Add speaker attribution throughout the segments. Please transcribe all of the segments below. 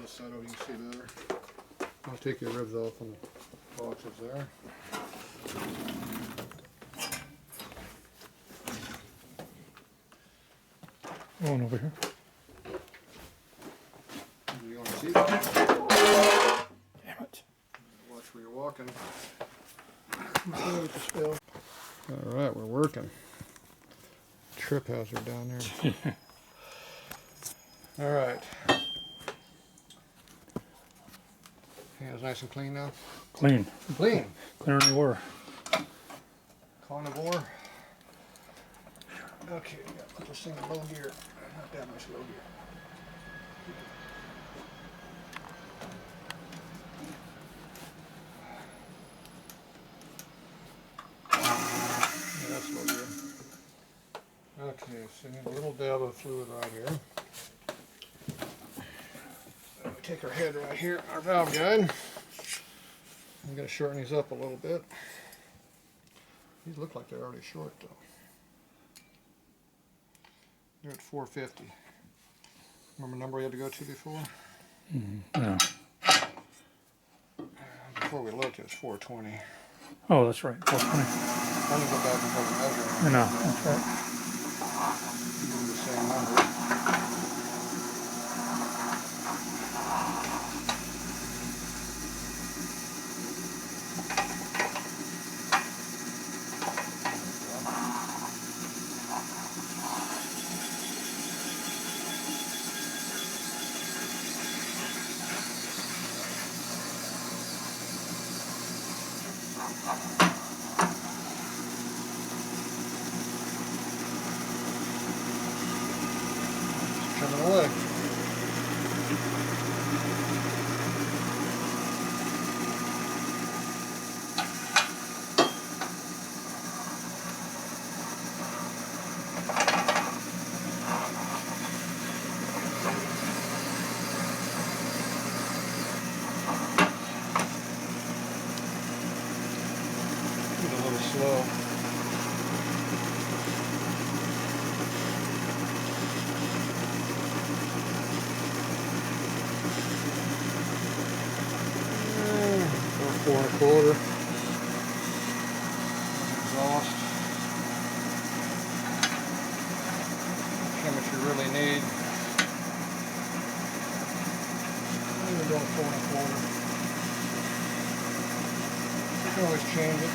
Speaker 1: this side over, you can see better. I'll take your ribs off on the boxes there.
Speaker 2: One over here.
Speaker 1: You want to see?
Speaker 2: Damn it.
Speaker 1: Watch where you're walking. Alright, we're working. Trip hazard down there. Alright. Hands nice and clean now?
Speaker 2: Clean.
Speaker 1: Clean.
Speaker 2: Cleaner than they were.
Speaker 1: Carnivore. Okay, we gotta put this thing in low gear. Not that much low gear. Yeah, that's low gear. Okay, so we need a little dab of fluid right here. So we take our head right here, our valve guide. I'm going to shorten these up a little bit. These look like they're already short though. They're at 450. Remember the number we had to go to before?
Speaker 2: Yeah.
Speaker 1: Before we looked, it was 420.
Speaker 2: Oh, that's right. 420.
Speaker 1: I'm going to go back and put a measure.
Speaker 2: I know. That's right.
Speaker 1: Give them the same number. Coming away. Get a little slow. About 4 1/4. Exhaust. How much you really need. We're going 4 1/4. You can always change it.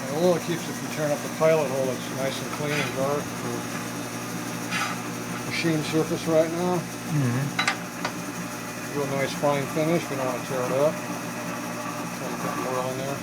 Speaker 1: And a little keeps, if you turn up the pilot hole, it's nice and clean and dark for machine surface right now. Real nice fine finish. We don't want to tear it up. Try to put more oil in there.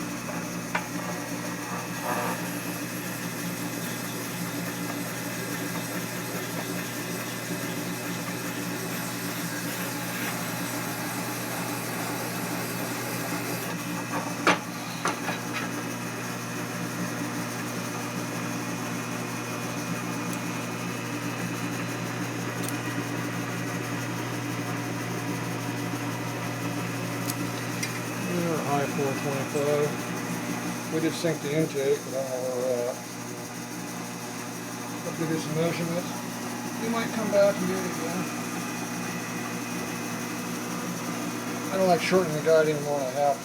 Speaker 1: High 425. We did sync the intake, but I don't know where we're at. Let's do some measurements. We might come back and do it again. I don't like shortening the guide any more than I have to.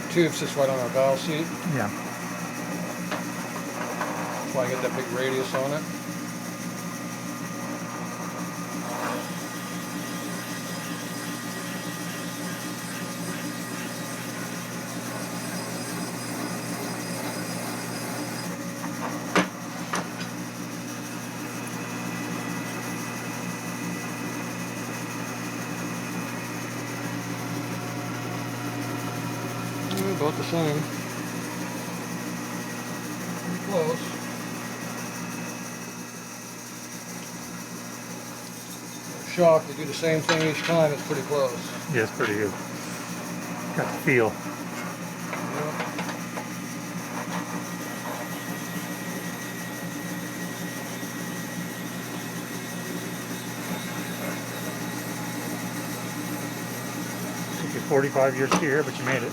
Speaker 1: The tube sits right on our valve seat.
Speaker 2: Yeah.
Speaker 1: That's why I get that big radius on it. About the same. Pretty close. Shock, they do the same thing each time, it's pretty close.
Speaker 2: Yeah, it's pretty good. Got the feel. 45 years here, but you made it.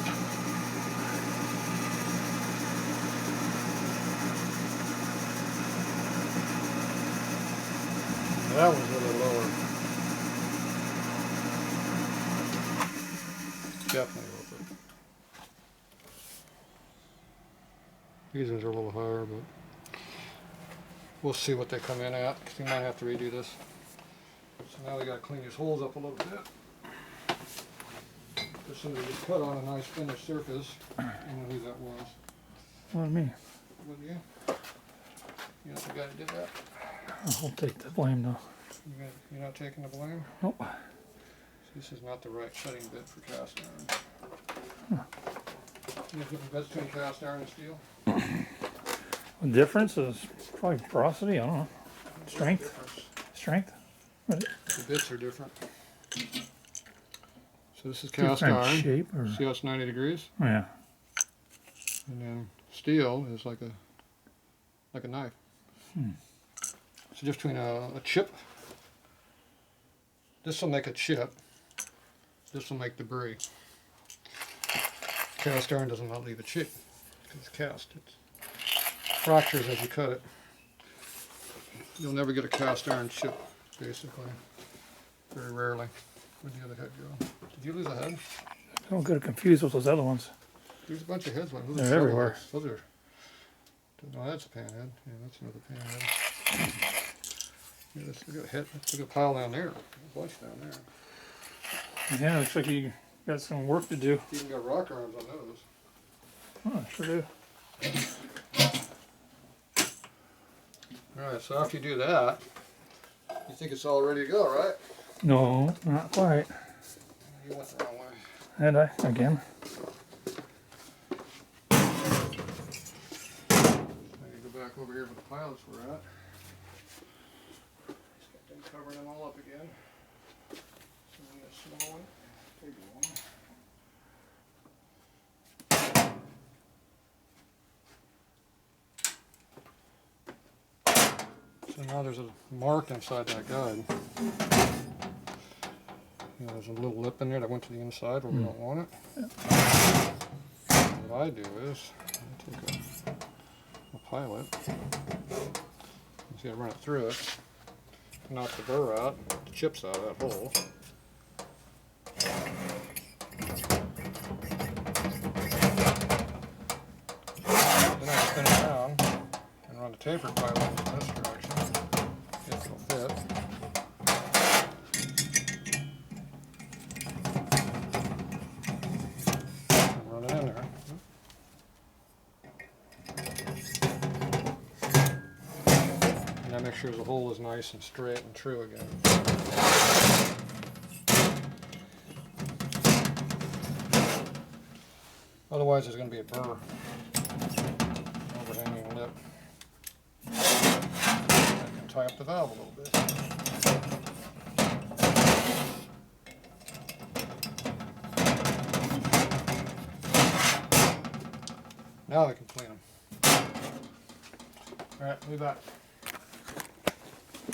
Speaker 1: That one's a little lower. Definitely a little bit. These ones are a little higher, but we'll see what they come in at, because we might have to redo this. So now we got to clean these holes up a little bit. Because somebody just cut on a nice finished surface. I don't know who that was.
Speaker 2: What me?
Speaker 1: Was you? You know the guy that did that?
Speaker 2: I'll take the blame though.
Speaker 1: You're not taking the blame?
Speaker 2: Nope.
Speaker 1: This is not the right cutting bit for cast iron. You have different bits between cast iron and steel?
Speaker 2: The difference is probably porosity. I don't know. Strength.
Speaker 1: Difference.
Speaker 2: Strength. What?
Speaker 1: The bits are different. So this is cast
Speaker 2: Different
Speaker 1: iron.
Speaker 2: shape or?
Speaker 1: See how it's 90 degrees?
Speaker 2: Oh, yeah.
Speaker 1: And then steel is like a knife. It's the difference between a chip. This will make a chip. This will make debris. Cast iron does not leave a chip because it's cast. It fractures as you cut it. You'll never get a cast iron chip, basically. Very rarely. Where'd the other head go? Did you lose a head?
Speaker 2: Don't get confused with those other ones.
Speaker 1: There's a bunch of heads. Those
Speaker 2: They're everywhere.
Speaker 1: Those are. No, that's a panhead. Yeah, that's another panhead. Yeah, look at a pile down there. A bunch down there.
Speaker 2: Yeah, looks like you got some work to do.
Speaker 1: Even got rock arms on those.
Speaker 2: Oh, sure do.
Speaker 1: Alright, so after you do that, you think it's all ready to go, right?
Speaker 2: No, not quite.
Speaker 1: You went the wrong way.
Speaker 2: And again.
Speaker 1: Now you go back over here where the pilots were at. Just got them covering them all up again. So we got a small one, bigger one. So now there's a mark inside that guide. You know, there's a little lip in there that went to the inside where we don't want it. Yeah. What I do is I take a pilot. You see, I run it through it, knock the burr out, the chips out of that hole. Then I spin it around and run the tapered pilot in this direction. It will fit. And run it in there. And that makes sure the hole is nice and straight and true again. Otherwise there's going to be a burr, overhanging lip. I can tie up the valve a little bit. Now I can clean them. Alright, we'll be back.